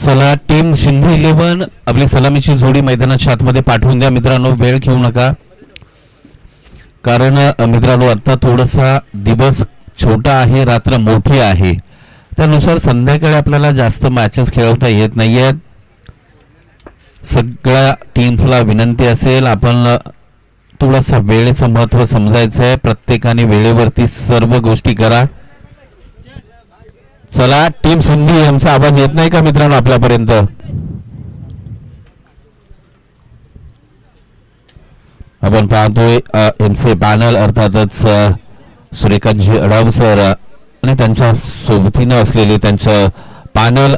चला टीम सिंधू 11 आपली सलामीची जोडी मैदानाच्या आतमध्ये पाठवून द्या मित्रांनो, वेळ घेऊ नका. कारण मित्रांनो आता थोडासा दिवस छोटा आहे, रात्र मोठी आहे, त्यानुसार संध्याकाळी आपल्याला जास्त मॅचेस खेळवता येत नाहीयेत. सगळ्या टीम्सला विनंती असेल, आपण थोडासा वेळेचं महत्त्व समजायचं आहे. प्रत्येकाने वेळेवरती सर्व गोष्टी करा. चला टीम सिंधी यांचा आवाज येत नाही का मित्रांनो आपल्यापर्यंत? आपण पाहतोय एमसी पॅनल अर्थातच सूर्यकांतजी अडाव सर आणि त्यांच्या सोबतीनं असलेले त्यांचं पॅनल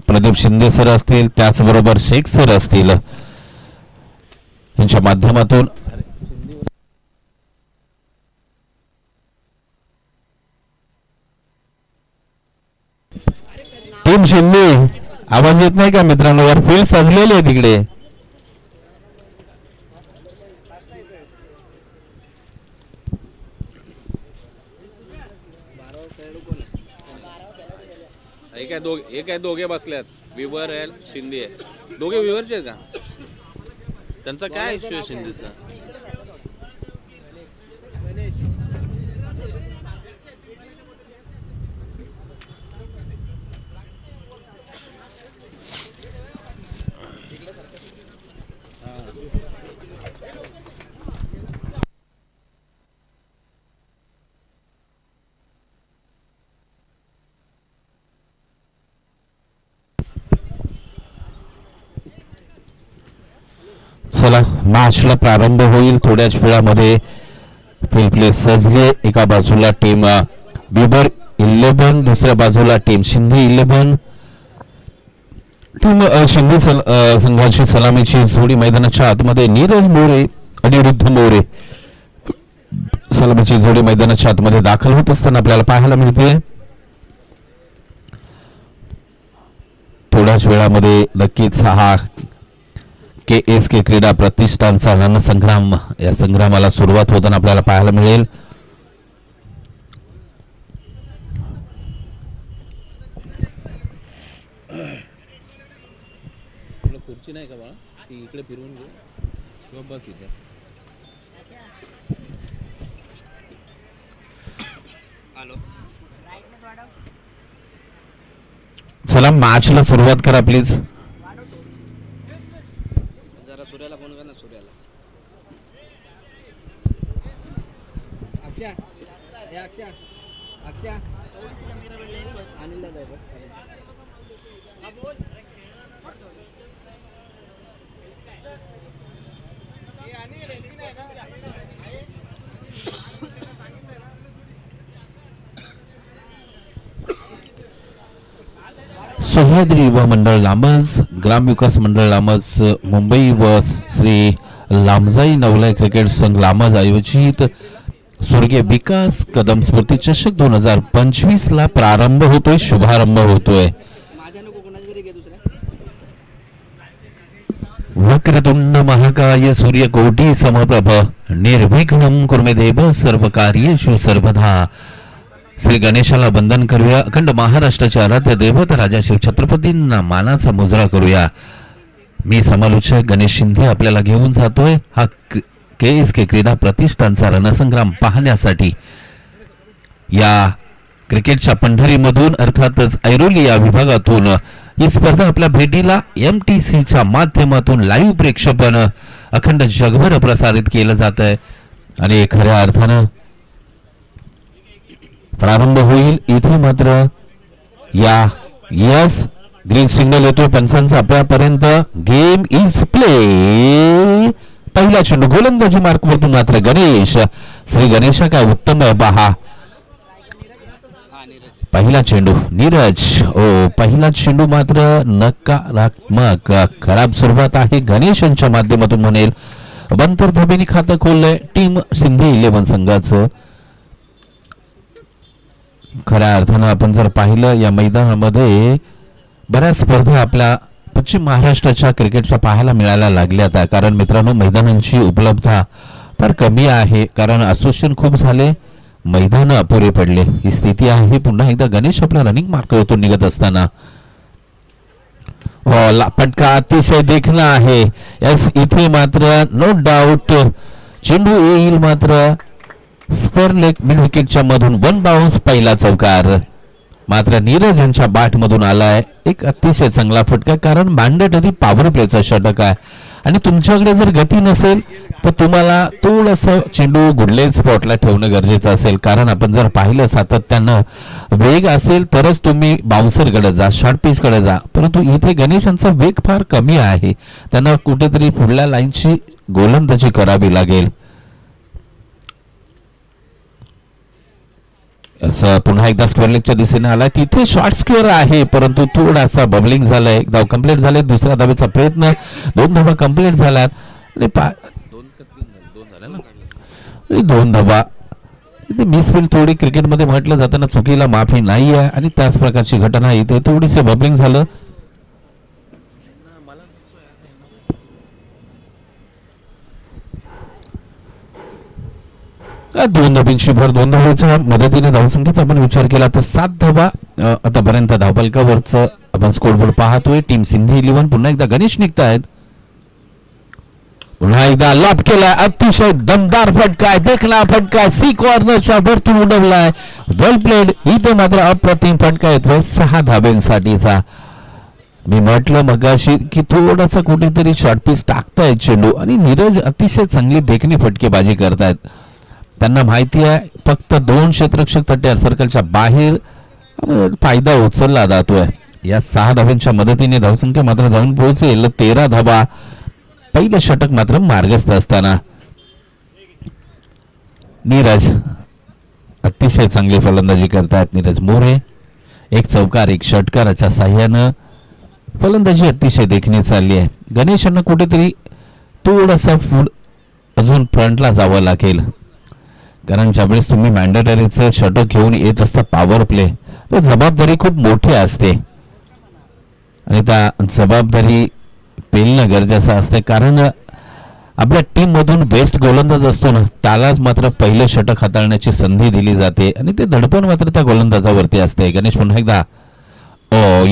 प्रदीप शिंदे सर असतील, त्याचबरोबर शेख सर असतील, यांच्या माध्यमातून टीम शिंदे आवाज येत नाही का मित्रांनो? यार फील्ड सजलेली आहे तिकडे. एक आहे दोघे बसल्यात, विवर आहे शिंदे आहे. दोघे विवरचे आहेत का? त्यांचा काय इश्यू आहे शिंदेचा? चला मॅचला प्रारंभ होईल थोड्याच वेळामध्ये. फील्ड प्ले सजले. एका बाजूला टीम बिबर 11, दुसऱ्या बाजूला टीम सिंधी 11. टीम सिंधी संघाची सलामीची जोडी मैदानाच्या आतमध्ये नीरज मोरे अनिरुद्ध मोरे सलामीची जोडी मैदानाच्या आतमध्ये दाखल होत असताना आपल्याला पाहायला मिळते. थोड्याच वेळामध्ये नक्कीच हा KSK क्रीडा प्रतिष्ठानचा रणसंग्राम या संग्रामाला सुरुवात होताना आपल्याला पाहायला मिळेल. खुर्ची नाही का बाळा? ती इकडे फिरवून घे किंवा बस इथे. चला मॅचला सुरुवात करा प्लीज. जरा सूर्याला फोन कर ना, सूर्याला. अक्षय सह्याद्री युवा मंडळ लामज, ग्रामविकास मंडळ लामज मुंबई व श्री लामजाई नवलाय क्रिकेट संघ लामज आयोजित स्वर्गीय विकास कदम स्मृती चषक 2025 ला प्रारंभ होतोय, शुभारंभ होतोय. वक्रतुंड महाकाय सूर्यकोटी समप्रभ निर्विघ्नं कुर्मे देव सर्व कार्येषु सर्वदा. श्री गणेशाला वंदन करूया. अखंड महाराष्ट्राचे आराध्य दैवत राजा शिव छत्रपतींना मानाचा मुजरा करूया. मी समालोचक गणेश शिंदे आपल्याला घेऊन जातोय हा KSK क्रीडा प्रतिष्ठानचा रणसंग्राम पाहण्यासाठी. या क्रिकेटच्या पंढरीमधून अर्थातच ऐरोली या विभागातून ही स्पर्धा आपल्या भेटीला MTCच्या माध्यमातून लाईव्ह प्रेक्षेपण अखंड जगभर प्रसारित केलं जात आहे आणि खऱ्या अर्थानं प्रारंभ होईल. इथे मात्र या यस ग्रीन सिग्नल येतोय पंचांचा आपल्यापर्यंत. Game is play. पहिला चेंडू गोलंदाजी मार्कवरतून मात्र गणेश. श्री गणेश काय उत्तम आहे पहा. पहिला चेंडू नीरज. पहिला चेंडू मात्र नकारात्मक. खराब सुरुवात आहे गणेश यांच्या माध्यमातून म्हणेल. बंतर धबेनी खातं खोललंय टीम सिंधी 11 संघाचं. खऱ्या अर्थानं आपण जर पाहिलं या मैदानामध्ये बऱ्याच स्पर्धा आपल्या पश्चिम महाराष्ट्राच्या क्रिकेटच्या पाहायला मिळायला लागल्या आता. कारण मित्रांनो मैदानांची उपलब्धता फार कमी आहे, कारण असोसिएशन खूप झाले, मैदान अपुरे पडले, ही स्थिती आहे. पुन्हा एकदा गणेश आपला रनिंग मार्कवरतून निघत असताना फटका अतिशय देखणा आहे. यस, इथे मात्र नो डाऊट चेंडू येईल मात्र स्क्वेअर लेग मिड विकेटच्या मधून वन बाउन्स पहिला चौकार. मात्र नीरज यांच्या बॅट मधून आलाय एक अतिशय चांगला फटका, कारण मॅन्डेटरी पॉवर प्लेचा षटक आहे आणि तुमच्याकडे जर गती नसेल तर तुम्हाला थोडंसं चेंडू गुडले स्पॉटला ठेवणं गरजेचं असेल. कारण आपण जर पाहिलं सातत्यानं वेग असेल तरच तुम्ही बाउन्सर कडे जा, शॉर्ट पिच कडे जा, परंतु इथे गणेशांचा वेग फार कमी आहे. त्यांना कुठेतरी पुढल्या लाईनची गोलंदाजी करावी लागेल. असं पुन्हा एकदा स्क्वेअर लेगच्या दिशेने आलाय. तिथे शॉर्ट स्क्वेअर आहे परंतु थोडासा बबलिंग झालंय. एक धाव कंप्लीट झाले. दुसऱ्या धावेचा प्रयत्न, 2 धावा कंप्लीट झाल्यात. दोन धावा इथे मिसफील्ड थोडी क्रिकेटमध्ये म्हटलं जाताना चुकीला माफी नाही आहे आणि त्याच प्रकारची घटना इथे थोडीसे बबलिंग झालं. दोन धाबींची भर, 2 धावांच्या मदतीने धावसंख्येचा आपण विचार केला तर 7 धावा आतापर्यंत धावफलकावरचं आपण स्कोरबोर्ड पाहतोय. टीम सिंधी 11 पुन्हा एकदा गणेश निघतायत. पुन्हा एकदा लॉप केलाय. अतिशय दमदार फटका आहे, देखणा फटका, सी कॉर्नरच्या वरतून उडवलाय. वेल प्लेड. इथे मात्र अप्रतिम फटका येतोय 6 धाब्यांसाठीचा. मी म्हटलं मगाशी की थोडासा कुठेतरी शॉर्ट पिच टाकतायत चेंडू आणि नीरज अतिशय चांगली देखणी फटकेबाजी करतायत. त्यांना माहिती आहे फक्त 2 क्षेत्ररक्षक तट्ट्यावर सर्कलच्या बाहेर फायदा उचलला जातोय. या 6 धाव्यांच्या मदतीने धावसंख्या मात्र जाऊन पोहोचेल 13 धावा. पहिलं षटक मात्र मार्गस्थ असताना नीरज अतिशय चांगली फलंदाजी करतायत. नीरज मोरे 1 चौकार 1 षटकाराच्या साह्यानं फलंदाजी अतिशय देखणी चालली आहे. गणेशांना कुठेतरी थोडासा अजून फ्रंटला जावं लागेल, कारण ज्यावेळेस तुम्ही मॅन्डेटरीचं षटक घेऊन येत असता पॉवर प्ले तर जबाबदारी खूप मोठी असते आणि त्या जबाबदारी पेलणं गरजेचं असते. कारण आपल्या टीम मधून बेस्ट गोलंदाज असतो ना त्यालाच मात्र पहिलं षटक हाताळण्याची संधी दिली जाते आणि ते धडपण मात्र त्या गोलंदाजावरती असते. गणेश पुन्हा एकदा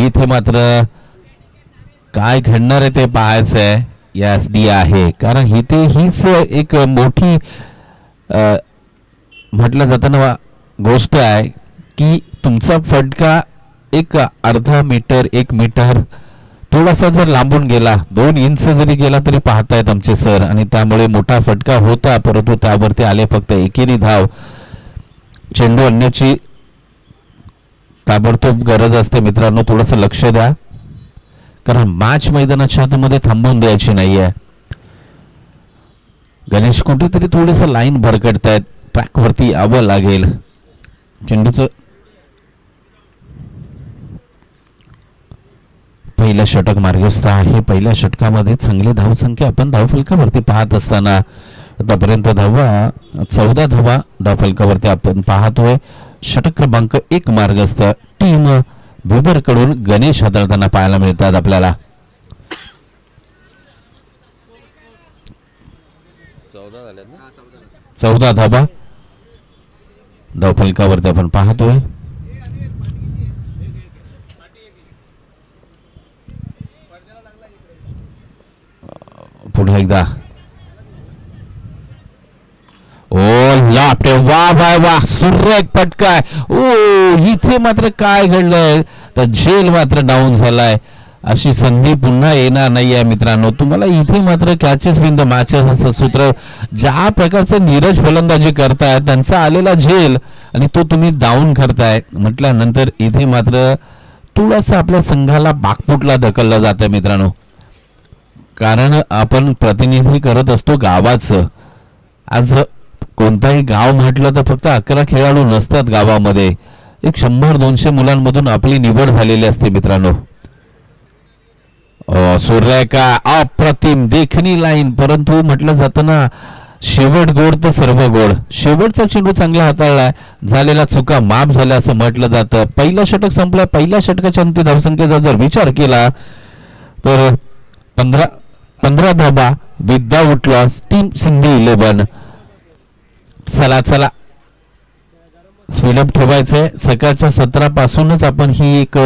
इथे मात्र काय घडणार आहे ते पाहायचं आहे. यस, डी आहे, कारण इथे हीच एक मोठी म्हटलं जाताना गोष्ट आहे की तुमचा फटका एक अर्धा मीटर 1 मीटर थोडासा जर लांबून गेला, 2 इंच जरी गेला तरी पाहतायत आमचे सर, आणि त्यामुळे मोठा फटका होता परंतु त्यावरती आले फक्त एकेरी धाव. चेंडू आणण्याची ताबडतोब गरज असते मित्रांनो. थोडंसं लक्ष द्या, कारण मॅच मैदानाच्या आतमध्ये थांबवून द्यायची नाहीये. गणेश कुठेतरी थोडंसं लाईन भरकटतायत, ट्रॅक वरती यावं लागेल. चेंडूचं पहिलं षटक मार्गस्थ आहे. पहिल्या षटकामध्ये चांगली धावसंख्या आपण धावफलकावरती पाहत असताना आतापर्यंत 14 धावा धावफलकावरती आपण पाहतोय. षटक क्रमांक 1 मार्गस्थ टीम विबर कडून गणेश हाताळताना पाहायला मिळतात आपल्याला. 14 धावा धावफलकावरती आपण पाहतोय. पुन्हा एकदा लापटे, वा वा वा, सुरेख फटका. इथे मात्र काय घडलंय तर झेल मात्र डाऊन झालाय. अशी संधी पुन्हा येणार नाहीये मित्रांनो. तुम्हाला इथे मात्र कॅचेस विन द मॅचेस असं सूत्र, ज्या प्रकारचं नीरज फलंदाजी करताय त्यांचा आलेला झेल आणि तो तुम्ही डाऊन करताय म्हटल्यानंतर इथे मात्र थोडासा आपल्या संघाला बागपुटला ढकललं जातं मित्रांनो. कारण आपण प्रतिनिधी करत असतो गावाचं. आज कोणताही गाव म्हटलं तर फक्त 11 खेळाडू नसतात गावामध्ये, एक 100-200 मुलांमधून आपली निवड झालेली असते मित्रांनो. सूर्यका अप्रतिम देखणी लाईन, परंतु म्हटलं जातं ना शेवट गोड तर सर्व गोड. शेवटचा चेंडू चांगला हाताळलाय, झालेला चुका माफ झाल्या असं म्हटलं जातं. पहिलं षटक संपलं. पहिल्या षटकाच्या अंती धावसंख्येचा जर विचार केला तर 15 धाबा विदाउट लॉस टीम सिंधी 11. चला चला स्पीडअप ठेवायचंय. सकाळच्या सत्रापासूनच आपण ही एक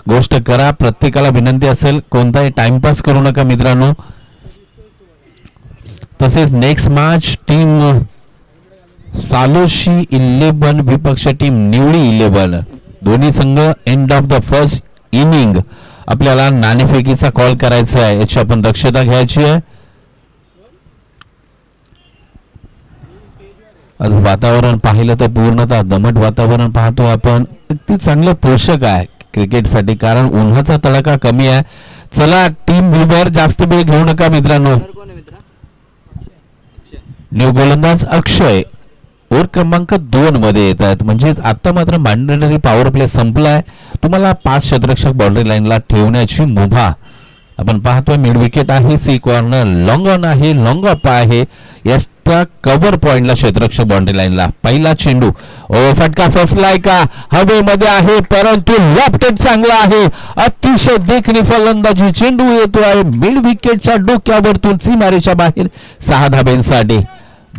गोष्ट करा. प्रत्येकाला विनंती असेल, कोणताही टाइमपास करू नका मित्रांनो. तसेच नेक्स्ट मॅच टीम सालोशी 11 विपक्ष टीम निवळी 11, दोन्ही संघ end of the first inning आपल्याला नाणेफेकीचा कॉल करायचा आहे, याची आपण दक्षता घ्यायची आहे. आज वातावरण पाहिलं तर पूर्णतः दमट वातावरण पाहतो आपण. अगदी चांगलं पोषक आहे क्रिकेटसाठी, कारण उन्हाचा तडाखा कमी आहे. चला टीम व्ह्यूवर जास्त वेळ घेऊ नका मित्रांनो. न्यू गोलंदाज अक्षय ओव्हर क्रमांक 2 मध्ये येत आहेत. म्हणजे आता मात्र मॅन्डेटरी पॉवर प्ले संपलाय. तुम्हाला 5 क्षेत्ररक्षक बाउंड्री लाईनला ठेवण्याची मुभा आपण पाहतोय. मिड विकेट आहे, सी कॉर्नर लॉंग ऑन आहे, लॉंग ऑफ आहे, एक्स्ट्रा कव्हर पॉइंटला क्षेत्ररक्षक बाउंड्री लाईनला. पहिला चेंडू फटका फसलाय का, हवेमध्ये आहे परंतु लेफ्ट चांगला आहे. अतिशय देखणी फलंदाजी, चेंडू येतो आहे मिड विकेटच्या डोक्यावरतून सीमारेच्या बाहेर 6 धाब्यांसाठी.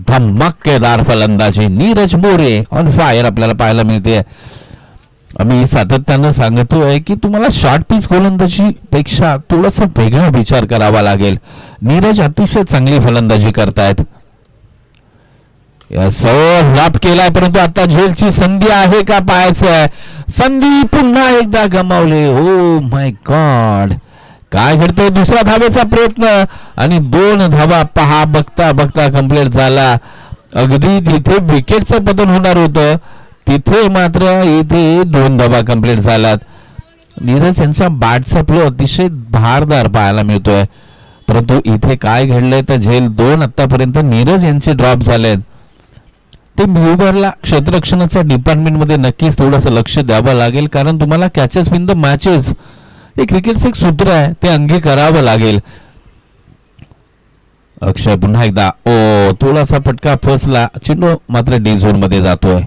धमाकेदार फलंदाजी, नीरज मोरे ऑन फायर आपल्याला पाहायला मिळते. आम्ही सातत्यानं सांगतोय की तुम्हाला शॉर्ट पिच गोलंदाजी पेक्षा थोडासा वेगळा विचार करावा लागेल. नीरज अतिशय चांगली फलंदाजी करतायत. लाभ केलाय परंतु आता झेलची संधी आहे का पाहायचं आहे. संधी पुन्हा एकदा गमावले. ओ माय गॉड, काय घडतंय. दुसरा धावेचा प्रयत्न आणि 2 धावा पहा बघता बघता कंप्लीट झाला. अगदी तिथे विकेटचं पतन होणार होतं, तिथे मात्र इथे 2 धावा कंप्लीट झाल्यात. नीरज यांचा बॅटचा फ्लो अतिशय भारदार पाहायला मिळतोय. परंतु इथे काय घडलंय तर झेल 2 आतापर्यंत नीरज यांचे ड्रॉप झालेत. ते म्युबरला क्षेत्ररक्षणाच्या डिपार्टमेंट मध्ये नक्कीच थोडंसं लक्ष द्यावं लागेल, कारण तुम्हाला कॅचेस इन द मॅचेस हे क्रिकेटचं एक सूत्र आहे, ते अंगी करावं लागेल. अक्षय पुन्हा एकदा थोडासा फटका फसला, चेंडू मात्र डी झोन मध्ये जातोय.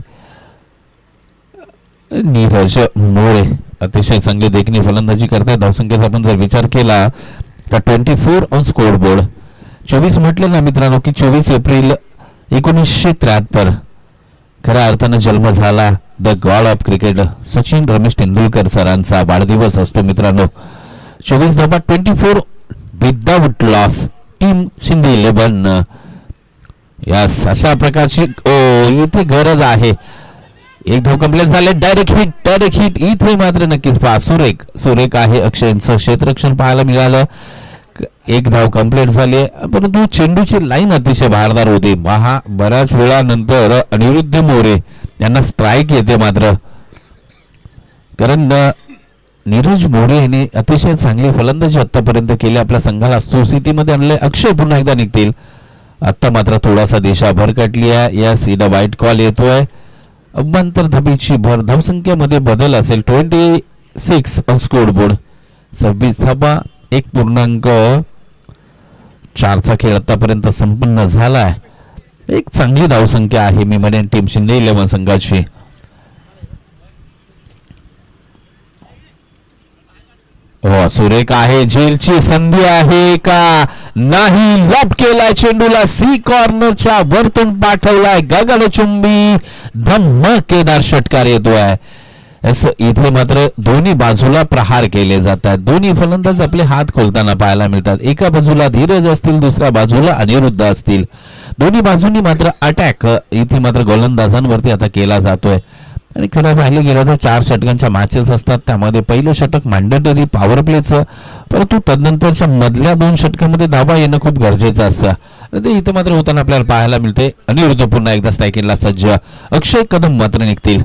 नीरज मोरे अतिशय चांगली देखणी फलंदाजी करताय. धावसंख्येचा आपण जर विचार केला तर 24 ऑन स्कोर बोर्ड. 24 म्हटलं ना मित्रांनो की 24 एप्रिल 1973 खऱ्या अर्थानं जन्म झाला the God of cricket Sachin Ramesh Tendulkar सरांचा वाढदिवस असतो मित्रांनो. 24 धावा, 24 without loss. Team Shinde 11. Yes, अशा प्रकारची इथे गरज आहे. 1 धाव कंप्लीट झाले. डायरेक्ट हिट इथे मात्र नक्कीच पहा. सुरेख आहे अक्षयचं क्षेत्ररक्षण पाहायला मिळालं. 1 धाव कंप्लीट झाली, परंतु चेंडूची लाईन अतिशय भारदार होती. बऱ्याच वेळानंतर अनिरुद्ध मोरे यांना स्ट्राईक येते मात्र, कारण नीरज मोरे यांनी अतिशय चांगली फलंदाजी आतापर्यंत केली, आपल्या संघाला सुस्थितीमध्ये आणले. अक्षय पुन्हा एकदा निघतील. आता मात्र थोडासा दिशा भरकटली आहे. या सीधा वाईट कॉल येतोय. अभ्यंतर धाबीची भर धावसंख्येमध्ये बदल असेल. 26 ऑन स्कोर बोर्ड. 26 धाबा, 1.4चा खेळ आतापर्यंत संपन्न झालाय. एक चांगली धावसंख्या आहे मी म्हणेन टीम शिंदे 11 संघाची. सुरेख आहे, झेलची संधी आहे का नाही. लॉब केलाय चेंडूला, सी कॉर्नरच्या वरतून पाठवलाय. गगनचुंबी धमाकेदार षटकार येतोय. इथे मात्र दोन्ही बाजूला प्रहार केले जातात. दोन्ही फलंदाज आपले हात खोलताना पाहायला मिळतात. एका बाजूला धीरज असतील, दुसऱ्या बाजूला अनिरुद्ध असतील. दोन्ही बाजूंनी मात्र अटॅक इथे मात्र गोलंदाजांवरती आता केला जातोय. आणि खरं पाहिलं गेलं तर 4 षटकांच्या मॅचेस असतात, त्यामध्ये पहिलं षटक मॅन्डेटरी पॉवर प्लेचं, परंतु तदनंतरच्या मधल्या 2 षटकामध्ये धावा येणं खूप गरजेचं असतं. ते इथे मात्र होताना आपल्याला पाहायला मिळते. अनिरुद्ध पुन्हा एकदा स्ट्रायकिंगला सज्ज. अक्षय कदम मात्र निघतील.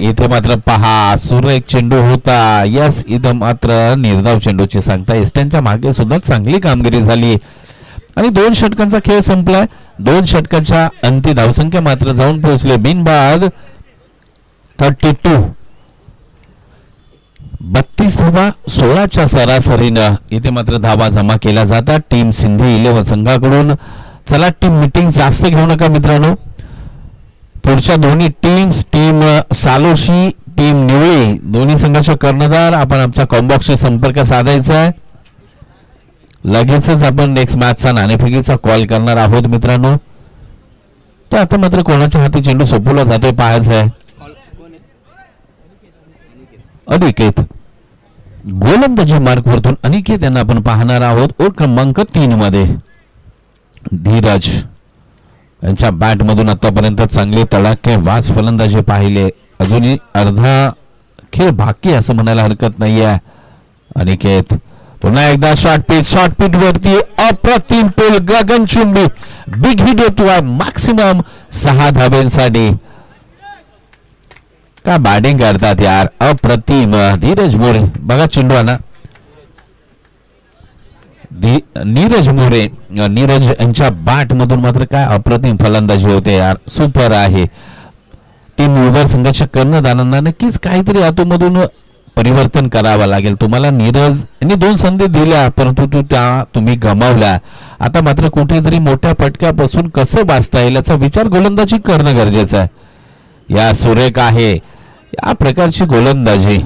इथे मात्र पहा सुरेख चेंडू होता. यस, इथं मात्र निर्धाव चेंडूची सांगता येस. त्यांच्या मागे सुद्धा चांगली कामगिरी झाली आणि 2 षटकांचा खेळ संपलाय. 2 षटकांच्या अंती धावसंख्या मात्र जाऊन पोहोचले बिनबाद 32. 32 धावा 16च्या सरासरीनं इथे मात्र धावा जमा केल्या जातात टीम सिंधी 11 संघाकडून. चला टीम मीटिंग जास्त घेऊ नका मित्रांनो. पुढच्या दोन्ही टीम्स, टीम सालोशी, टीम निवळी, दोन्ही संघाचे कर्णधार आपण आमच्या कॉम्बॉक्सशी संपर्क साधायचा आहे. लगेचच आपण नेक्स्ट मॅचचा नाणेफेकीचा कॉल करणार आहोत मित्रांनो. तर आता मात्र कोणाच्या हाती चेंडू सोपवला जातोय पाहायचं आहे. अनिकेत गोलंदाजी मार्कवरतून अनिकेत यांना आपण पाहणार आहोत. ओव्हर क्रमांक 3 मध्ये धीरज यांच्या बॅट मधून आतापर्यंत चांगले तडाखे वास फलंदाजी पाहिले. अजूनही अर्धा खेळ बाकी असं म्हणायला हरकत नाहीये. अनिकेत पुन्हा एकदा शॉर्ट पिच वरती अप्रतिम पोल गगनचुंबी बिग हिट येतोय. मॅक्सिमम 6 धाब्यांसाठी. का बॅटिंग करतात यार, अप्रतिम. धीरज मोरे बघा चेंडू आणा. नीरज मोरे नीरज यांच्या बॅट मधून मात्र काय अप्रतिम फलंदाजी होते यार, सुपर आहे. टीम विवर संघर्ष कर्णधारांना नक्कीच काहीतरी आतूमधून परिवर्तन करावं लागेल. तुम्हाला नीरज यांनी 2 संधी दिल्या परंतु तुम्ही गमावल्या. आता मात्र कुठेतरी मोठ्या फटक्यापासून कसं वाचता येईल याचा विचार गोलंदाजी करणं गरजेचं आहे. या सुरेख आहे या प्रकारची गोलंदाजी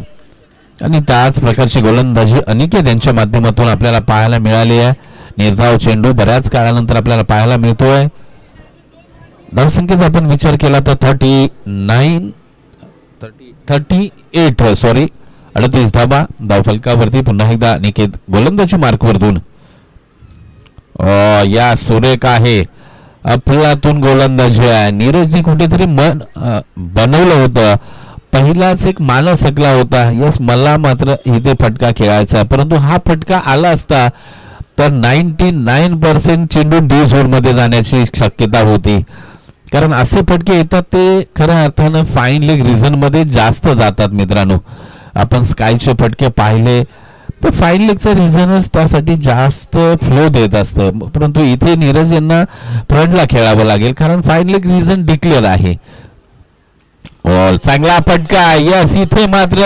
आणि त्याच प्रकारची गोलंदाजी अनिकेत यांच्या माध्यमातून आपल्याला पाहायला मिळाली आहे. निर्धाव चेंडू बऱ्याच काळानंतर आपल्याला पाहायला मिळतोय. धावसंख्येचा आपण विचार केला तर 38 धाबा धावफलकावरती. पुन्हा एकदा अनिकेत गोलंदाजी मार्कवरतून. या सुरेख आहे अफलातून गोलंदाजी आहे. नीरजने कुठेतरी मन बनवलं होतं, पहिलाच एक मानस सकला होता. यस मला मात्र इथे फटका खेळायचा, परंतु हा फटका आला असता तर 99% चेंडू डी झोन मध्ये जाण्याची शक्यता होती. कारण असे फटके येतात ते खऱ्या अर्थानं फाईन लेग रिझन मध्ये जास्त जातात मित्रांनो. आपण स्कायचे फटके पाहिले तर फाईन लेगचं रिझनच त्यासाठी जास्त फ्लो देत असतं, परंतु इथे नीरज यांना फ्रंटला खेळावं लागेल कारण फाईन लेग रिझन डिक्लेअर आहे. चांगला फटका. यस इथे मात्र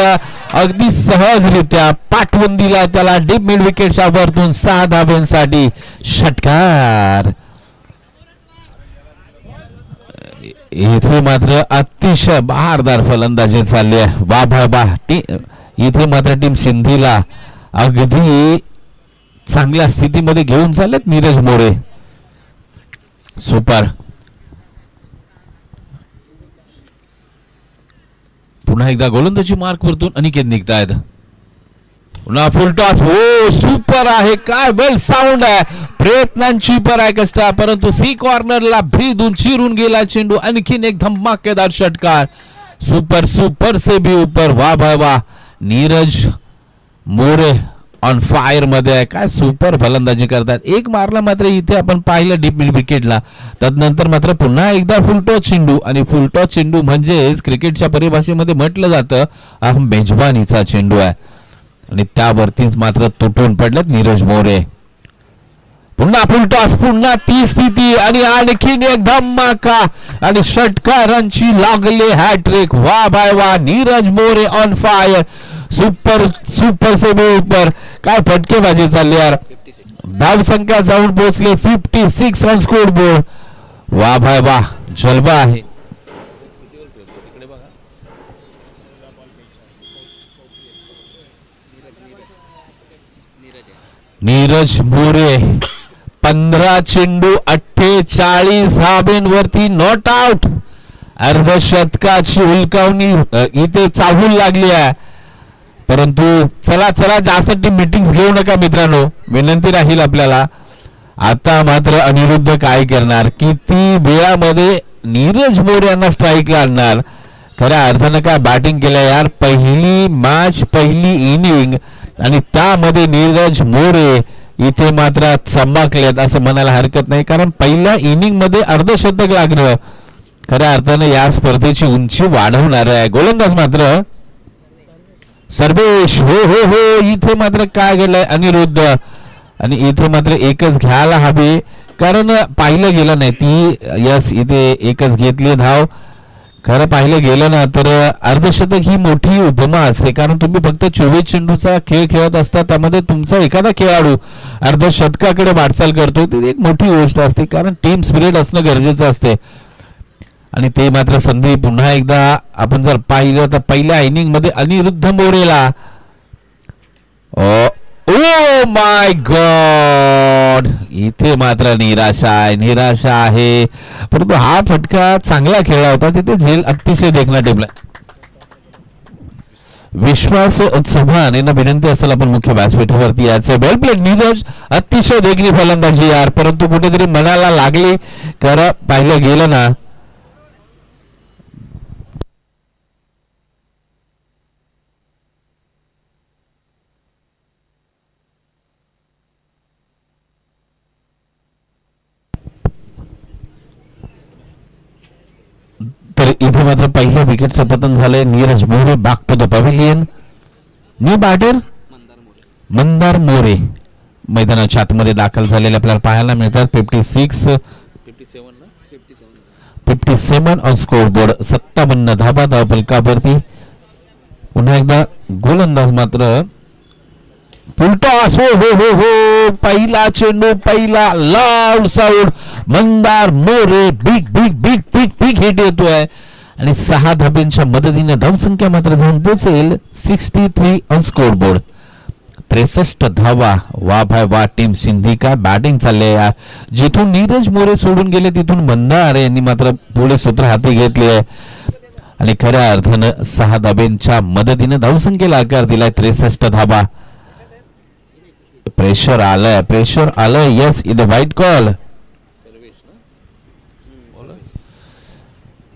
अगदी सहजरित्या पाठवून दिला त्याला डीप मिड विकेटच्या वरतून 6 धाब्यांसाठी षटकार. इथे मात्र अतिशय बहारदार फलंदाजी चालली आहे. वा इथे मात्र टीम सिंधीला अगदी चांगल्या स्थितीमध्ये घेऊन चाललेत नीरज मोरे. सुपर. पुन्हा एकदा गोलंदाजी मार्कवरतून अनिकेत निघतायत. पुन्हा फुल टॉस. हो सुपर आहे, काय वेल साऊंड आहे. प्रयत्नांची पराकाष्ठा आहे परंतु सी कॉर्नरला भेदून चिरून गेला चेंडू. आणखीन एक धमाकेदार षटकार. सुपर से भी ऊपर. वा नीरज मोरे ऑन फायर मध्ये आहे. काय सुपर फलंदाजी करतात. एक मारला मात्र इथे आपण पाहिलं डीप मिड विकेटला. त्यानंतर मात्र पुन्हा एकदा फुल टॉस चेंडू. आणि फुल टॉस चेंडू म्हणजेच क्रिकेटच्या परिभाषेमध्ये म्हटलं जातं हा मेजबानीचा चेंडू आहे आणि त्यावरतीच मात्र तुटून पडलेत नीरज मोरे. पुन्हा फुल टॉस. पुन्हा ती स्थिती आणि आणखीन एक धमाका आणि षटकारांची लागले हॅट्रिक. वा Neeraj More on fire. Super से भी ऊपर. काय फटकेबाजी चालली यार. धाव संख्या जाऊन पोहोचले 56 ऑन स्कोर बोर्ड. वा जलवा आहे. नीरज मोरे 15 चेंडू 48 धाब्यांवरती नॉट आउट. अर्धशतकाची उलकावणी इथे चाहूल लागली आहे. परंतु चला जास्त टीम मीटिंग्स घेऊ नका मित्रांनो, विनंती राहील आपल्याला. आता मात्र अनिरुद्ध काय करणार, किती वेळामध्ये नीरज मोरे यांना स्ट्राईकला आणणार. खऱ्या अर्थानं काय बॅटिंग केलं यार. पहिली मॅच पहिली इनिंग आणि त्यामध्ये नीरज मोरे इथे मात्र चमकलेत असं म्हणायला हरकत नाही. कारण पहिल्या इनिंग मध्ये अर्धशतक लागणं खऱ्या अर्थानं या स्पर्धेची उंची वाढवणार आहे. गोलंदाज मात्र सर्वेश. हो इथे मात्र काय घडलंय अनिरुद्ध. आणि इथे मात्र एकच घ्यायला हवी कारण पाहिलं गेलं नाही ती. यस इथे एकच घेतली धाव. खरं पाहिलं गेलं ना तर अर्धशतक ही मोठी उपमा असते कारण तुम्ही फक्त 24 चेंडूचा खेळ खेळत असता, त्यामध्ये तुमचा एखादा खेळाडू अर्धशतकाकडे वाटचाल करतो ती एक मोठी गोष्ट असते कारण टीम स्पिरिट असणं गरजेचं असते. आणि ते मात्र संधी पुन्हा एकदा आपण जर पाहिलं तर पहिल्या इनिंग मध्ये अनिरुद्ध मोरेला ओ माय गॉड इथे मात्र निराशा आहे. परंतु हा फटका चांगला खेळला होता, तिथे झेल अतिशय देखणा टेपला. विश्वास चव्हाण यांना विनंती असेल आपण मुख्य व्यासपीठावरती याचे. वेल प्लेड नीरज, अतिशय देखणी फलंदाजी यार, परंतु कुठेतरी मनाला लागली कर पाहिलं गेलं ना. तर इथे मात्र पहिल्या विकेटचं पतन झालंय. Neeraj More back to the pavilion. New batter Mandar More मैदानाच्या आतमध्ये दाखल झालेले आपल्याला पाहायला मिळतात. 57 ऑन स्कोर बोर्ड. 57 धाबा धावफलकावरती. पुन्हा एकदा गोलंदाज मात्र फुलटॉस. हो पहिला चेंडू, पहिला loud sound. Mandar More big big big big big hit येतोय आणि 6 धाब्यांच्या मदतीने धावसंख्या मात्र जाऊन पोहोचेल 63 ऑन स्कोर बोर्ड. 63 धावा. वा भाई वा टीम सिंधी काय बॅटिंग चालले यार. जिथून नीरज मोरे सोडून गेले तिथून मंदार यांनी मात्र पुढे सूत्र हाती घेतले आहे आणि खऱ्या अर्थानं 6 धाब्यांच्या मदतीने धावसंख्येला आकार दिलाय 63 धाबा. प्रेशर आलंय. येस इन द वाईट कॉल.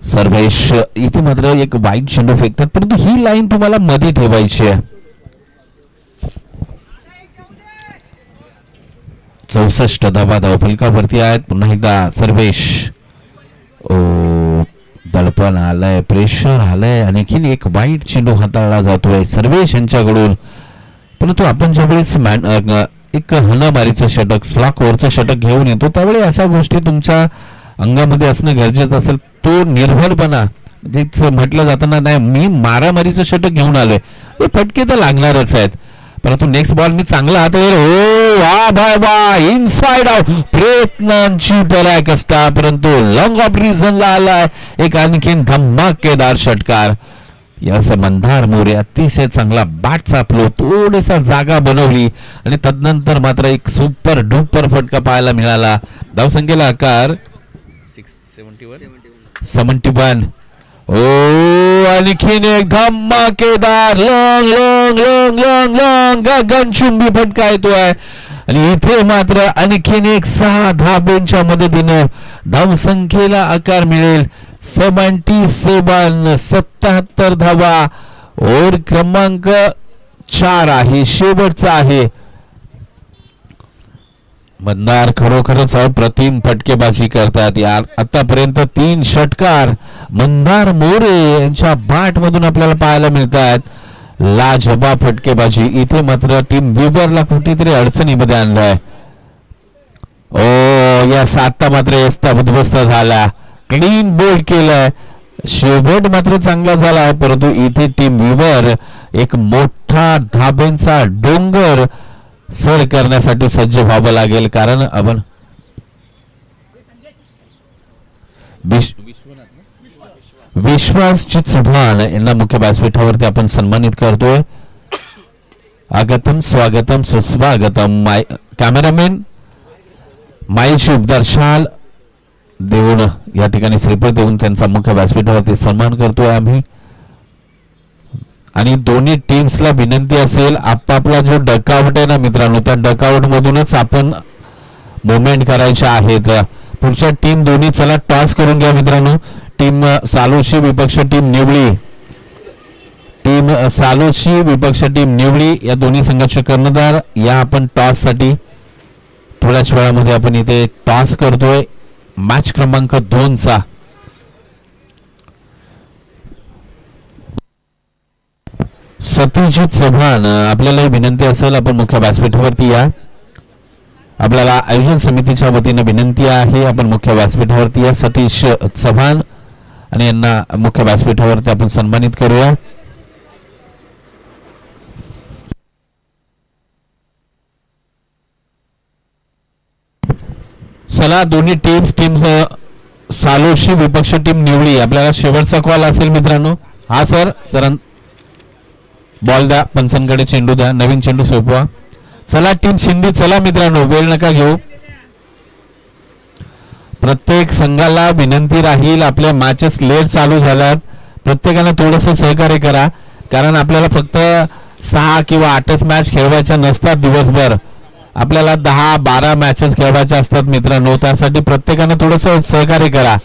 सर्वेश इथे मात्र एक वाईट चेंडू फेकतात, परंतु ही लाईन तुम्हाला मध्ये ठेवायची आहे. 64 धावा धावफलकावरती आहेत. पुन्हा एकदा सर्वेश. दडपण आलंय, प्रेशर आलंय, आणखीन एक वाईट चेंडू हाताळला जातोय सर्वेश यांच्याकडून. परंतु आपण ज्यावेळेस एक हनामारीचं षटक, स्लॉक ओव्हरचं षटक घेऊन येतो त्यावेळी अशा गोष्टी तुमच्या अंगामध्ये असणं गरजेचं असेल. तो निर्भरपणा जे म्हटलं जाताना नाही मी मारामारीचं षटक घेऊन आलोय, ते फटके तर लागणारच आहेत. परंतु नेक्स्ट बॉल मी चांगला हाताळेल. हो वा भाई वा, इनसाइड आउट. प्रयत्नांची पराकाष्ठा, परंतु लॉंग ऑफ रिझनला आलाय एक आणखीन धमाकेदार षटकार. यास मंदार मोरे अतिशय चांगला बॅट चापलो, थोडीसा जागा बनवली आणि तदनंतर मात्र एक सुपर डुपर फटका पाहायला मिळाला. धावसंख्येला आकार 71. आणखीन एक धमाकेदार long long long long long गगनचुंबी फटका येतोय आणि इथे मात्र आणखीन एक 6 धाब्यांच्या मदतीनं धावसंख्येला आकार मिळेल 77 धावा. ओव्हर क्रमांक 4 आहे, शेवटचा आहे. मंदार खरोखरच अप्रतिम फटकेबाजी करतात यार. आतापर्यंत 3 षटकार मंदार मोरे यांच्या बॅट मधून आपल्याला पाहायला मिळतात. लाजवाब फटकेबाजी. इथे मात्र टीम व्युबरला कुठेतरी अडचणीमध्ये आणलाय. या 7 मात्र यस्ता उद्ध्वस्त झाला. क्लीन बोल्ड केलाय. शेवट मात्र चांगला झाला, परंतु इथे टीम व्युबर एक मोठा धाब्यांचा डोंगर सर करण्यासाठी सज्ज व्हावं लागेल. कारण आपण विश्वासजीत चव्हाण यांना मुख्य व्यासपीठावरती आपण सन्मानित करतोय. आगतम स्वागतम सुस्वागतम. कॅमेरामॅन माईची उपदार शाल देऊन या ठिकाणी श्रीफळ देऊन त्यांचा मुख्य व्यासपीठावरती सन्मान करतोय आम्ही. आणि दोन्ही टीम्सला विनंती असेल आपापला जो डकआउट आहे ना मित्रांनो, त्या डकआउट मधूनच आपण मुवमेंट करायच्या आहेत. पुढच्या टीम दोन्ही चला टॉस करून घ्या मित्रांनो. टीम सालोशी विपक्ष टीम निवळी या दोन्ही संघाचे कर्णधार या आपण टॉस साठी थोड्याच वेळामध्ये आपण इथे टॉस करतोय. मॅच क्रमांक 2 चा सतीश चव्हाण आपल्याला विनंती असेल आपण मुख्य व्यासपीठावरती या. आपल्याला आयोजन समितीच्या वतीने विनंती आहे आपण मुख्य व्यासपीठावरती या. सतीश चव्हाण आणि यांना मुख्य व्यासपीठावरती आपण सन्मानित करूया. चला दोन्ही टीम्स सालोशी विपक्ष टीम निवडी. आपल्याला शेवटचा कॉल असेल मित्रांनो. हा सर बॉल द्या, पंचांकडे चेंडू द्या, नवीन चेंडू सोपवा. चला टीम शिंदे चला मित्रांनो, वेळ नका घेऊ. प्रत्येक संघाला विनंती राहील, आपल्या मॅचेस लेट चालू झाल्यात, प्रत्येकानं थोडंसं सहकार्य करा, कारण आपल्याला फक्त 6 किंवा 8च मॅच खेळवायच्या नसतात दिवसभर, आपल्याला 10-12 मॅचेस खेळवायच्या असतात मित्रांनो. त्यासाठी प्रत्येकानं थोडंसं सहकार्य करा.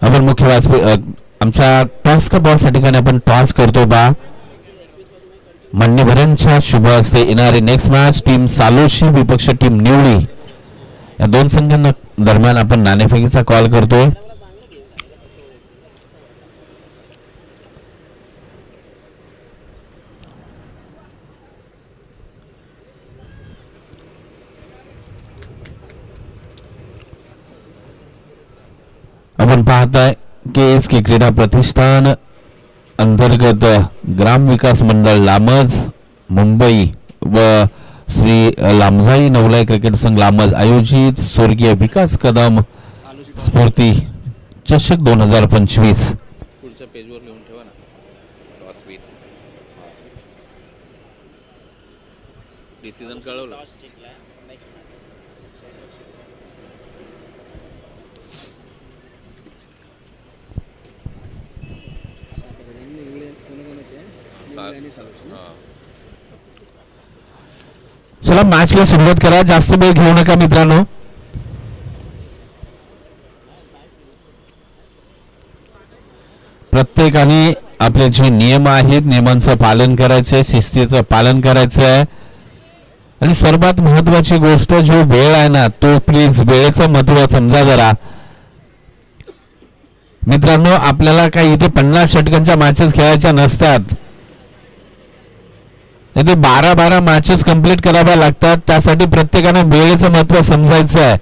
आपण मुख्य व्यासपीठ आमच्या टॉस का बॉस या ठिकाणी आपण टॉस करतो बा. मान्यवरांच्या शुभ हस्ते येणारी नेक्स्ट मॅच टीम सालोशी विपक्ष टीम निवडी या दोन संघांना दरम्यान आपण नाणेफेकीचा कॉल करतोय. आपण पाहताय केएस के क्रीडा प्रतिष्ठान अंतर्गत ग्राम विकास मंडळ लामज मुंबई व श्री लामजाई नवलाई क्रिकेट संघ लामज आयोजित स्वर्गीय विकास कदम स्फूर्ती चषक 2025. पुढच्या पेजवर लिहून ठेवा ना. Toss win. डिसिजन कळवलं. चला मॅचला सुरुवात करा, जास्त वेळ घेऊ नका मित्रांनो. प्रत्येकाने आपले जे नियम आहेत नियमांचं पालन करायचंय, शिस्तीचं पालन करायचं आहे. आणि सर्वात महत्वाची गोष्ट जो वेळ आहे ना तो प्लीज वेळेचं महत्व समजा जरा मित्रांनो. आपल्याला काही इथे 50 षटकांच्या मॅचेस खेळायच्या नसतात, इथे 12 मॅचेस कंप्लीट कराव्या लागतात. त्यासाठी प्रत्येकाने वेळेचं महत्व समजायचं आहे,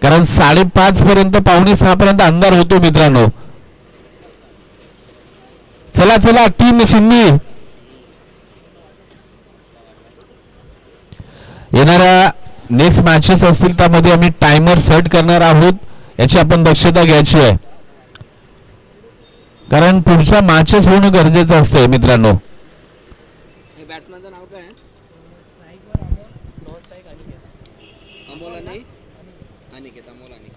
कारण 5:30 पर्यंत 5:45 पर्यंत अंधार होतो मित्रांनो. चला चला टीम शिंदी येणाऱ्या नेक्स्ट मॅचेस असतील त्यामध्ये आम्ही टायमर सेट करणार आहोत, याची आपण दक्षता घ्यायची आहे, कारण पुढच्या मॅचेस होणं गरजेचं असतंय मित्रांनो. बॅट्समॅनचं नाव काय आहे? अमोल आणि अनिकेत. अमोल अनिकेत.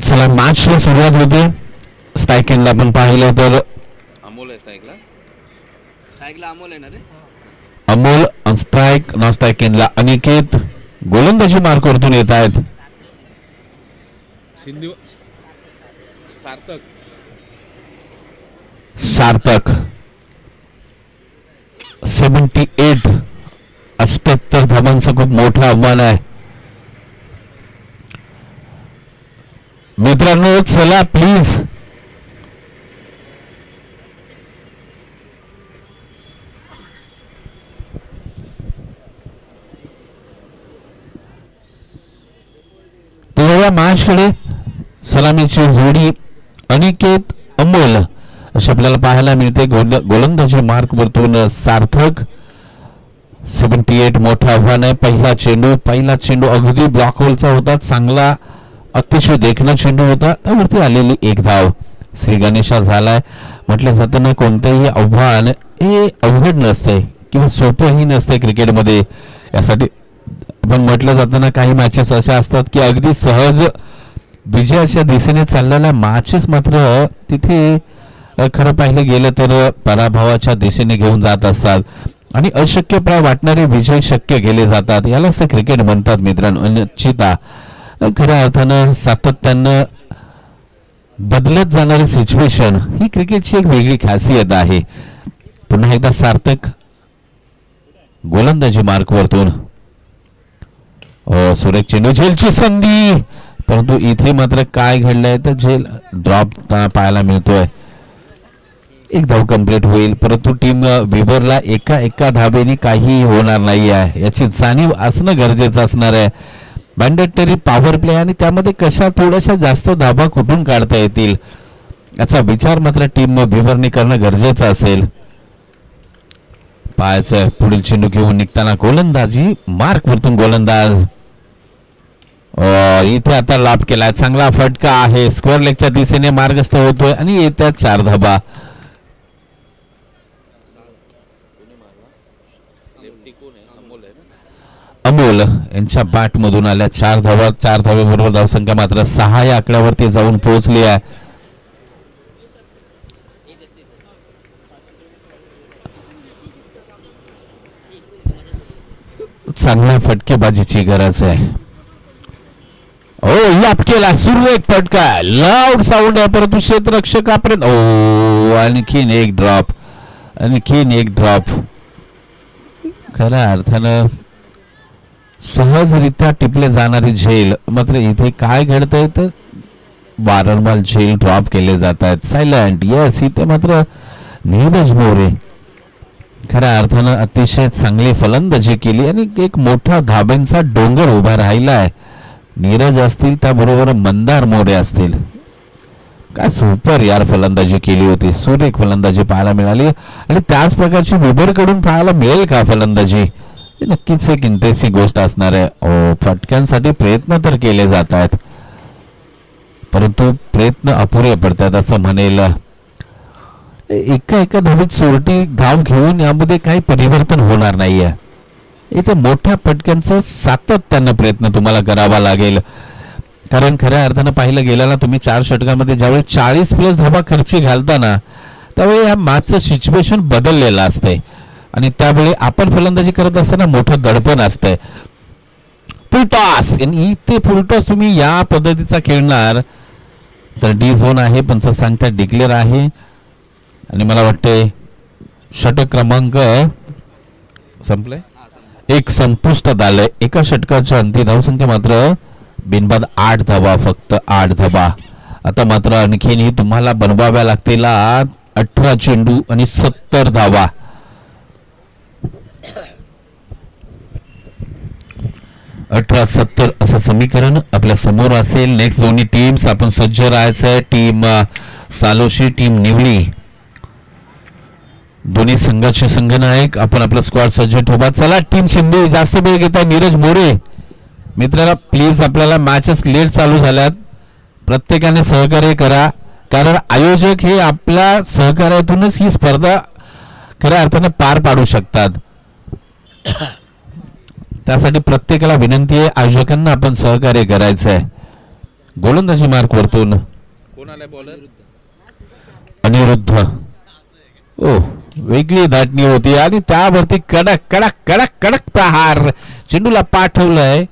चला मॅचला सुरुवात होते. स्ट्रायकिंगला आपण पाहिलं तर अमोल आहे स्ट्राईकला. स्ट्राईकला अमोल आहे ना रे. अमोल ऑन स्ट्राईक, नॉन स्ट्रायकिंगला अनिकेत. गोलंदाजी मार्कवरतून येत आहेत. सिंधी सार्थक. सार्थक 78 धावांचं खूप मोठं आव्हान आहे मित्रांनो. चला प्लीज या मॅचकडे सलामीची जोडी अनिकेत अमोल अशी आपल्याला पाहायला मिळते. गोलंदाजी मार्क वरतून सार्थक 78 मोठं आव्हान आहे. पहिला चेंडू अगदी ब्लॉक होलचा होता, चांगला अतिशय देखणा चेंडू होता, त्यावरती आलेली एक धाव. श्री गणेशा झालाय. म्हटलं जातं ना कोणतेही आव्हान हे अवघड नसते किंवा सोपंही नसते क्रिकेटमध्ये. यासाठी पण म्हटलं जातं ना काही मॅचेस अशा असतात की अगदी सहज विजयाच्या दिशेने चाललेल्या मॅचेस मात्र तिथे खरं पाहिलं गेलं तर पराभवाच्या दिशेने घेऊन जात असतात आणि अशक्यप्राय वाटणारे विजय शक्य केले जातात. यालाच ते क्रिकेट म्हणतात मित्रांनो. अनिश्चितता खऱ्या अर्थानं सातत्यानं बदलत जाणारी सिच्युएशन ही क्रिकेटची एक वेगळी खासियत आहे. पुन्हा एकदा सार्थक गोलंदाजी मार्क वरतून सुरेख चेंडू, झेलची संधी, परंतु इथे मात्र काय घडलंय तर झेल ड्रॉप पाहायला मिळतोय. एक धाव कंप्लीट होईल, परंतु टीम विबरला एका धावेने काही होणार नाही आहे याची जाणीव असणं गरजेचं असणार आहे. मॅन्डेटरी पॉवर प्ले आणि त्यामध्ये कशा थोड्याशा जास्त धाबा कुठून काढता येतील याचा विचार मात्र टीम बिवरने करणं गरजेचं असेल. पाहायचं पुढील चेंडू घेऊन निघताना गोलंदाजी मार्क वरतून गोलंदाज इथे आता लाभ केलाय. चांगला फटका आहे. स्क्वेअर लेगच्या दिशेने मार्गस्थ होतोय आणि येत्या 4 धाबा. लेफ्टी कोण आहे? अमोल आहे ना. अमोल यांच्या बॅट मधून आल्या 4 धावा. 4 धावेबरोबर धावसंख्या मात्र 6 या आकड्यावरती जाऊन पोहोचली आहे. चांगल्या फटकेबाजीची गरज आहे. ओ लाभ केला. सुरेख फटका. लाऊड साऊंड आहे परंतु क्षेत्ररक्षकापर्यंत ओ आणखीन एक ड्रॉप. आणखीन एक ड्रॉप. खऱ्या अर्थानं सहजरित्या टिपले जाणारी झेल मात्र इथे काय घडतंय तर वारंवार झेल ड्रॉप केले जात आहेत. सायलंट. यस इथे मात्र नीरज मोरे खऱ्या अर्थानं अतिशय चांगली फलंदाजी केली आणि एक मोठा धाब्यांचा डोंगर उभा राहिलाय. नीरज असतील त्याबरोबर मंदार मोरे असतील. काय सुपर यार फलंदाजी केली होती. सुरेख फलंदाजी पाहायला मिळाली आणि त्याच प्रकारची विभरकडून पाहायला मिळेल का फलंदाजी हे नक्कीच एक इंटरेस्टिंग गोष्ट असणार आहे. फटक्यांसाठी प्रयत्न तर केले जात आहेत परंतु प्रयत्न अपुरे पडतात असं म्हणेल. एका धावीत सोरटी धाव घेऊन यामध्ये काही परिवर्तन होणार नाहीये. इथे मोठ्या फटक्यांचा सातत्यानं प्रयत्न तुम्हाला करावा लागेल कारण खऱ्या अर्थानं पाहिलं गेलं ना तुम्ही 4 षटकांमध्ये ज्यावेळी 40+ धावा खर्ची घालताना त्यावेळी या मॅचचं सिच्युएशन बदललेलं असते आणि त्यावेळी आपण फलंदाजी करत असताना मोठं दडपण असतंय. फुलटॉस आणि इथे फुलटॉस तुम्ही या पद्धतीचा खेळणार तर डी झोन आहे. पंच सांगता डिक्लेअर आहे आणि मला वाटते षटक क्रमांक संपले. एक संपुष्टात आलंय. एका षटकाच्या अंती धावसंख्या मात्र बिनबाद 8 धावा. फक्त 8 धावा. आता मात्र आणखीनही तुम्हाला बनवाव्या लागतील 18 चेंडू आणि 70 धावा. 18-70 असं समीकरण आपल्या समोर असेल. नेक्स्ट दोन्ही टीम्स आपण सज्ज राहायचंय. टीम सालोशी टीम निवळी दोन्ही संघाचे संघनायक आपण आपला स्क्वॉड सज्ज ठेवा. चला टीम शिंदे जास्त वेळ घेताय. नीरज मोरे मित्राला प्लीज आपल्याला मॅचेस लेट चालू झाल्यात. प्रत्येकाने सहकार्य करा कारण आयोजक हे आपल्या सहकार्यातूनच ही स्पर्धा खऱ्या अर्थानं पार पाडू शकतात. त्यासाठी प्रत्येकाला विनंती आहे आयोजकांना आपण सहकार्य करायचं आहे. गोलंदाजी मार्क वरतून कोण आलाय बॉलर? अनिरुद्ध. ओ वेगळी धाटणी होती आणि त्यावरती कडक कडक कडक कडक प्रहार. चेंडूला पाठवलंय.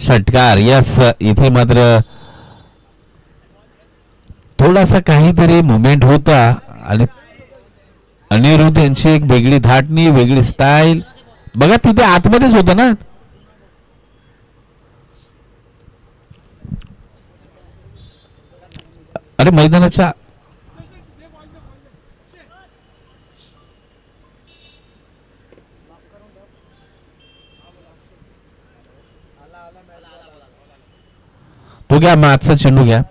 षटकार. यस इथे मात्र थोडासा काहीतरी मुवमेंट होता आणि अनिरुद्ध यांची एक वेगळी धाटणी वेगळी स्टाईल बघा तिथे आतमध्येच होतं ना. अरे मैदानाच्या तो घ्या मागचा चेंडू घ्या.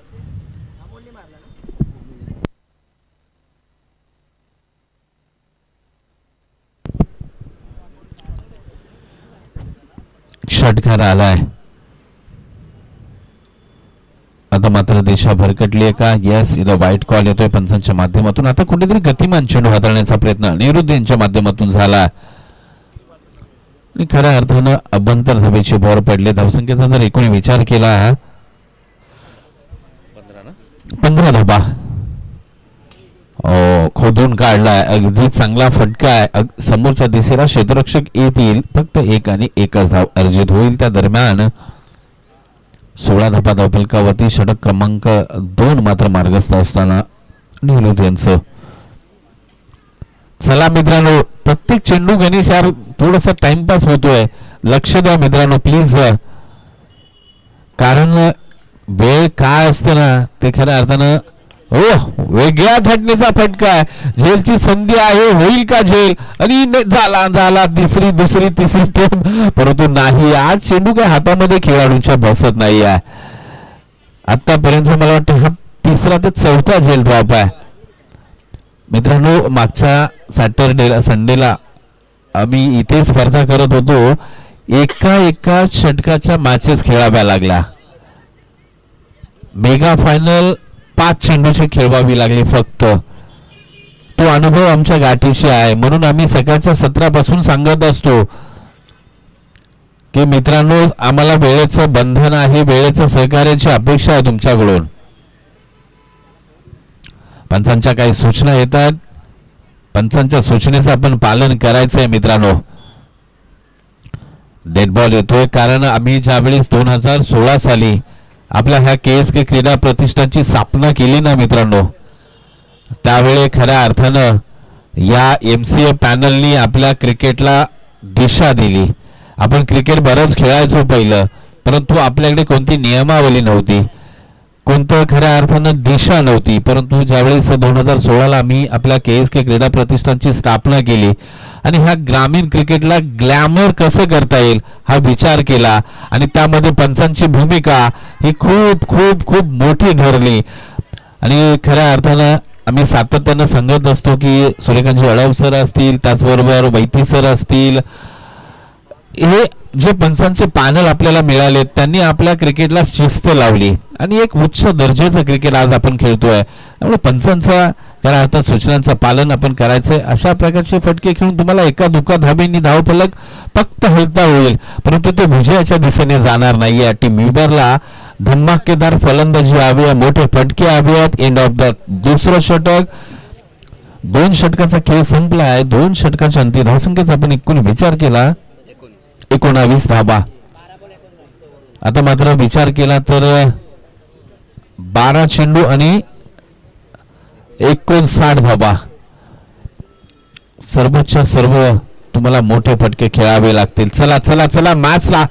षटकार आलाय. आता मात्र दिशा भरकटली आहे का? येस इथं वाईट कॉल येतोय पंचांच्या माध्यमातून. आता कुठेतरी गतिमान चेंडू हाताळण्याचा प्रयत्न अनिरुद्ध यांच्या माध्यमातून झाला आणि खऱ्या अर्थानं अभ्यंतर धावेची भर पडले. धावसंख्येचा जर एकूण विचार केला 15 धाबा खोदून काढलाय. अगदी चांगला फटका आहे. समोरच्या दिशेला क्षेत्ररक्षक येतील. फक्त 1 आणि 1च धाव अर्जित होईल. त्या दरम्यान 16 धाबा धावफलकावरती षटक क्रमांक 2 मात्र मार्गस्थ असताना निवृत्त यांचं. चला मित्रांनो प्रत्येक चेंडू गणेश यार थोडासा टाइमपास होतोय. लक्ष द्या मित्रांनो प्लीज कारण वेळ काय असते ना ते खऱ्या अर्थानं हो, वेगळ्या घटनेचा फटका आहे. झेलची संधी आहे, होईल का झेल? आणि झाला झाला तिसरी दुसरी तिसरी टर्न, परंतु नाही. आज चेंडू काय हातामध्ये खेळाडूंच्या बसत नाही आहे. आतापर्यंत मला वाटतं हा तिसरा ते चौथा झेल ड्रॉप आहे. मित्रांनो, मागच्या संडेला आम्ही इथे स्पर्धा करत होतो. एका षटकाच्या मॅचेस खेळाव्या लागल्या. मेगा फायनल 5 चेंडूची खेळवावी लागली फक्त. तो अनुभव आमच्या गाठीशी आहे. म्हणून आम्ही सकाळच्या सत्रापासून सांगत असतो की मित्रांनो, आम्हाला वेळेचं बंधन आहे, वेळेचं सहकार्याची अपेक्षा आहे तुमच्याकडून. पंचांच्या काही सूचना येतात, पंचांच्या सूचनेचं आपण पालन करायचं आहे मित्रांनो. डेड बॉल येतोय कारण आम्ही ज्यावेळेस 2016 साली आपल्या ह्या KSK क्रीडा प्रतिष्ठानची स्थापना केली ना मित्रांनो, त्यावेळी खऱ्या अर्थानं या MCA पॅनलनी आपल्या क्रिकेटला दिशा दिली. आपण क्रिकेट बरंच खेळायचो पहिलं, परंतु आपल्याकडे कोणती नियमावली नव्हती, कोणतं खऱ्या अर्थानं दिशा नव्हती. परंतु ज्यावेळेस 2016ला आम्ही आपल्या KSK क्रीडा प्रतिष्ठानची स्थापना केली आणि ह्या ग्रामीण क्रिकेटला ग्लॅमर कसं करता येईल हा विचार केला आणि त्यामध्ये पंचांची भूमिका ही खूप खूप खूप मोठी ठरली. आणि खऱ्या अर्थानं आम्ही सातत्यानं सांगत असतो की सूर्यकांतजी अळव सर असतील, त्याचबरोबर वैती सर असतील, हे जे पंचांचे पॅनल आपल्याला मिळाले त्यांनी आपल्या क्रिकेटला शिस्त लावली आणि एक उच्च दर्जाचं क्रिकेट आज आपण खेळतोय. त्यामुळे पंचांचा खऱ्या अर्थात सूचनांचं पालन आपण करायचंय. अशा प्रकारचे फटके खेळून तुम्हाला एका दुका धाब्यांनी धावफलक फक्त हलता होईल, परंतु ते विजयाच्या दिशेने जाणार नाहीये. टीम विबरला धमाकेदार फलंदाजी हवी आहे, मोठे फटके हवे आहेत. एंड ऑफ द दुसरं षटक, 2 षटकाचा खेळ संपला आहे. 2 षटकाच्या अंती धावसंख्येचा आपण एकूण विचार केला 19 धाबा. आता मात्र विचार केला तर 12 चेंडू आणि 59 धाबा. सर्वच्या सर्व तुम्हाला मोठे फटके खेळावे लागतील. चला चला चला, मॅचला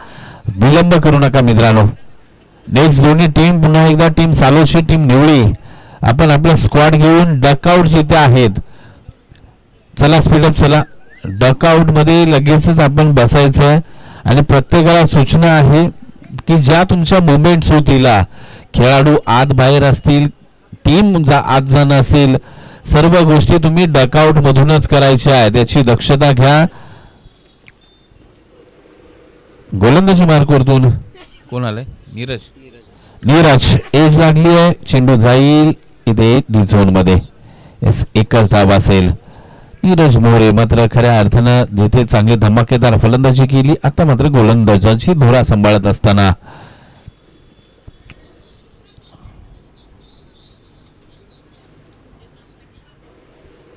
विलंब करू नका मित्रांनो. नेक्स्ट दोन्ही टीम पुन्हा एकदा, टीम सालोशी, टीम निवळी, आपण आपला स्क्वॉड घेऊन डकआउट जिथे आहेत. चला स्पीडअप, चला डकआउट मध्ये लगेचच आपण बसायचं आणि प्रत्येकाला सूचना आहे की ज्या तुमच्या मुवमेंट्स होतील, खेळाडू आत बाहेर असतील, टीम आत जाणं असेल, सर्व गोष्टी तुम्ही डकआउट मधूनच करायच्या आहेत, याची दक्षता घ्या. गोलंदाजी मार्कवरतून कोण आलंय? नीरज एज लागली आहे. चेंडू जाईल इथे डी झोन मध्ये. एकच धाव असेल. नीरज मोरे मात्र खऱ्या अर्थानं जिथे चांगली धमाकेदार फलंदाजी केली, आता मात्र गोलंदाजाची धुरा सांभाळत असताना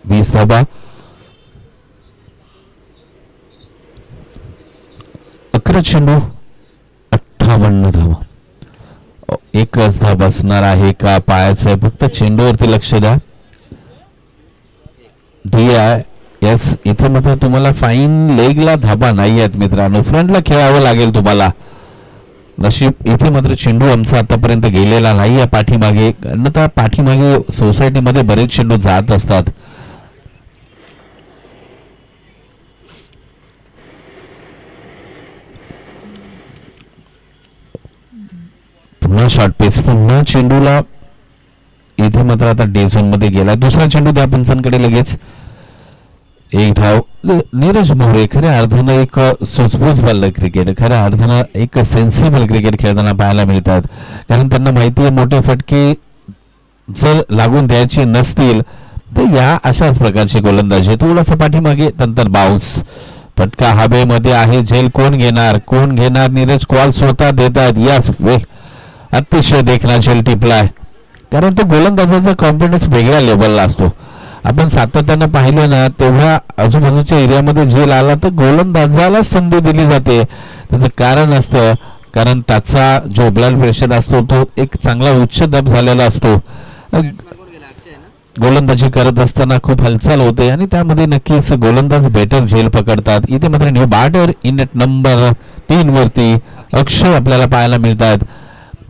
वीस धाबा. 11 चेंडू 58 धावा. एकच धाव असणार आहे का? पायाचं फक्त चेंडूवरती लक्ष द्या. DIS इथे मात्र तुम्हाला फाईन लेगला धाबा नाही आहेत मित्रांनो, फ्रंटला खेळावं लागेल तुम्हाला. नशीब इथे मात्र चेंडू आमचा आतापर्यंत गेलेला नाही आहे पाठीमागे, अन्यथा पाठीमागे सोसायटीमध्ये बरेच चेंडू जात असतात. पुन्हा शॉर्ट पेस, पुन्हा चेंडूला इथे मात्र आता डे झोन मध्ये गेला. दुसरा चेंडू त्या पंचांकडे लगेच. एक धाव. नीरज मोरे खऱ्या अर्थानं एक सुचबूज वालं क्रिकेट, खऱ्या अर्थानं एक सेन्सिबल क्रिकेट खेळताना पाहायला मिळतात, कारण त्यांना माहिती आहे मोठे फटके जर लागून द्यायचे नसतील तर या अशाच प्रकारची गोलंदाजी. थोडासा पाठीमागे, नंतर बाउन्स. फटका हवेमध्ये आहे. झेल कोण घेणार, कोण घेणार? नीरज कॉल स्वतः देतात. यस, वेल, अतिशय देखना झेल टिपलाय, कारण तो गोलंदाजाचा कॉन्फिडन्स वेगळ्या लेवलला असतो. आपण सातत्यानं पाहिलं ना, तेवढ्या आजूबाजूच्या एरियामध्ये झेल आला तर गोलंदाजाला संधी दिली जाते. त्याचं कारण असतं, कारण त्याचा जो ब्लड प्रेशर असतो तो एक चांगला उच्च दाब झालेला असतो. गोलंदाजी करत असताना खूप हालचाल होते आणि त्यामध्ये नक्कीच गोलंदाज बेटर झेल पकडतात. इथे मात्र new batter in net number 3 वरती अक्षय आपल्याला पाहायला मिळतात,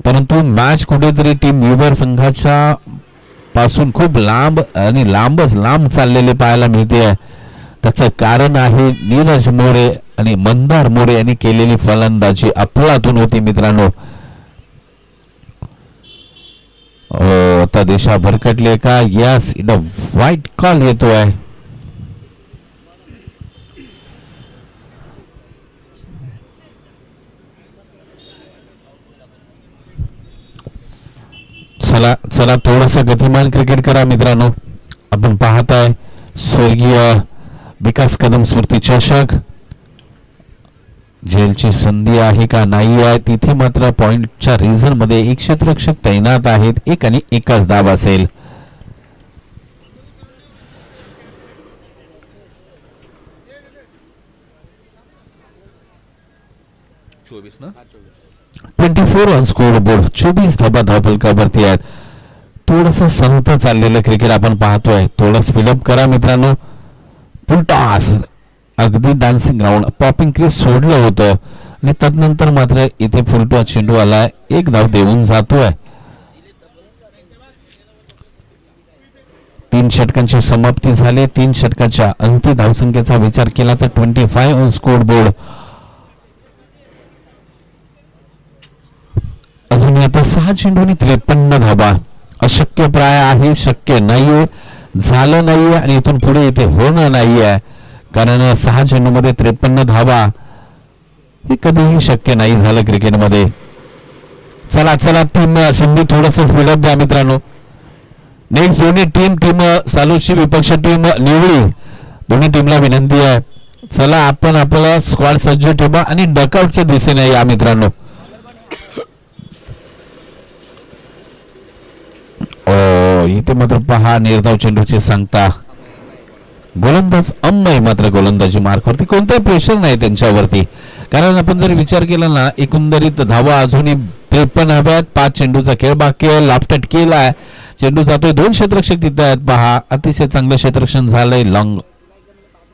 परंतु मॅच कुठेतरी टीम व्ह्युअर संघाच्या पासून खूप लांब आणि लांब चाललेले पाहायला मिळते. त्याचं कारण आहे नीरज मोरे आणि मंदार मोरे यांनी केलेली फलंदाजी अफलातून होती मित्रांनो. आता दिशा भरकटले का? यस, इट व्हाईट कॉल येतोय. चला थोडस गतिमान क्रिकेट करा मित्रांनो. आपण पाहताय स्वर्गीय विकास कदम स्मृती चषक. जेलची संधी आहे का? नाही आहे. तिथे मात्र पॉइंटच्या रिझन मध्ये एक क्षेत्ररक्षक तैनात आहेत. एक आणि एकच धाव असेल. चोवीस ना? 24 ऑन स्कोर बोर्ड. 24 धाबा धावफलकावरती आहेत. थोडस संथ चाललेलं क्रिकेट आपण पाहतोय. थोडं स्पीडअप करा मित्रांनो. फुलटॉस अगदी डान्सिंग ग्राउंड पॉपिंग क्रीज सोडलं होतं आणि तदनंतर मात्र इथे फुलटॉस चेंडू आला. एक धाव देऊन जातोय. 3 षटकांची समाप्ती झाली. 3 षटकाच्या अंतिम धावसंख्येचा विचार केला तर 25 ऑन स्कोर बोर्ड. अजून आता 6 चेंडूंनी 53 धावा. अशक्य प्राय आहे, शक्य नाहीये, झालं नाहीये आणि इथून पुढे इथे होणं नाहीये. कारण 6 चेंडूमध्ये 53 धावा हे कधीही शक्य नाही झालं क्रिकेटमध्ये. चला टीम संधी थोडस स्पीडअप द्या मित्रांनो. नेक्स्ट दोन्ही टीम सालूची विपक्ष टीम निवडी. दोन्ही टीमला विनंती आहे, चला आपण आपला स्क्वॉड सज्ज ठेवा आणि डकआउटच्या दिशेने या मित्रांनो. इथे मात्र पहा निर्धाव चेंडूचे सांगता. गोलंदाज अम्मय मात्र गोलंदाजी मार्कवरती. कोणताही प्रेशर नाही त्यांच्यावरती. कारण आपण जर विचार केला ना, एकंदरीत धावा अजूनही 53 हव्यात. 5 चेंडूचा खेळ बाकी आहे. लाफटट केलाय, चेंडू जातोय. 2 क्षेत्ररक्षक तिथे आहेत पहा. अतिशय चांगलं क्षेत्ररक्षण झालंय. लॉंग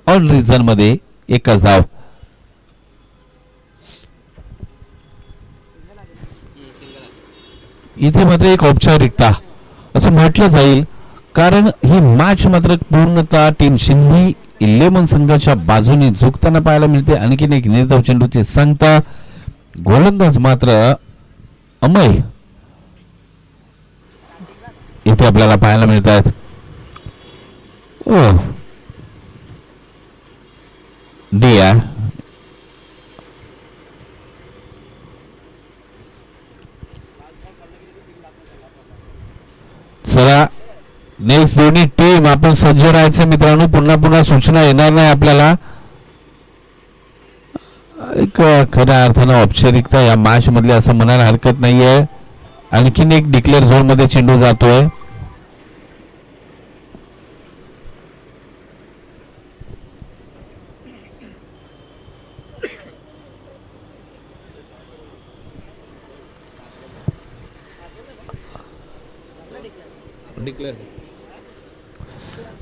ऑन रिझन मध्ये एकच धाव. इथे मात्र एक औपचारिकता असं म्हटलं जाईल, कारण ही मॅच मात्र पूर्णतः टीम शिंदी 11 संघाच्या बाजूने झुकताना पाहायला मिळते. आणखीन एक निर्धाव चेंडूचे सांगता. गोलंदाज मात्र अमय इथे आपल्याला पाहायला मिळत आहेत. डिया चला नेक्स्ट दोन्ही टीम आपण सज्ज राहायचं मित्रांनो. पुन्हा सूचना येणार नाही आपल्याला. एक खऱ्या अर्थानं औपचारिकता या मॅच मधली असं म्हणायला हरकत नाहीये. आणखीन एक डिक्लेअर झोन मध्ये चेंडू जातोय.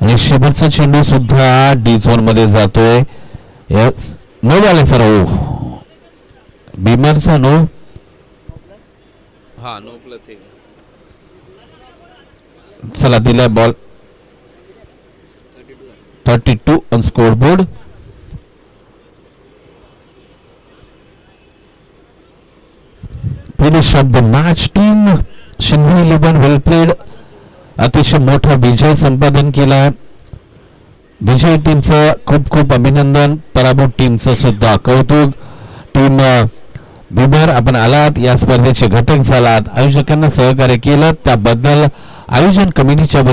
आणि शेवटचा चेंडू सुद्धा डी झोन मध्ये जातोय. नो बॉल आहे सर. बिमरचा नो. हा, नो प्लस 1. चला दिलाय ball. 32 on score board. Finish off the match. Team Shinde 11 well played. अतिशय मोठा विजय संपादन केला. विजय टीमचं खूप अभिनंदन. पराभूत टीमचं सुद्धा कौतुक. टीम बिमर आपण आलात, या स्पर्धेचे घटक झालात, आयोजकांना सहकार्य केलं त्याबद्दल आयोजन कमिटीच्या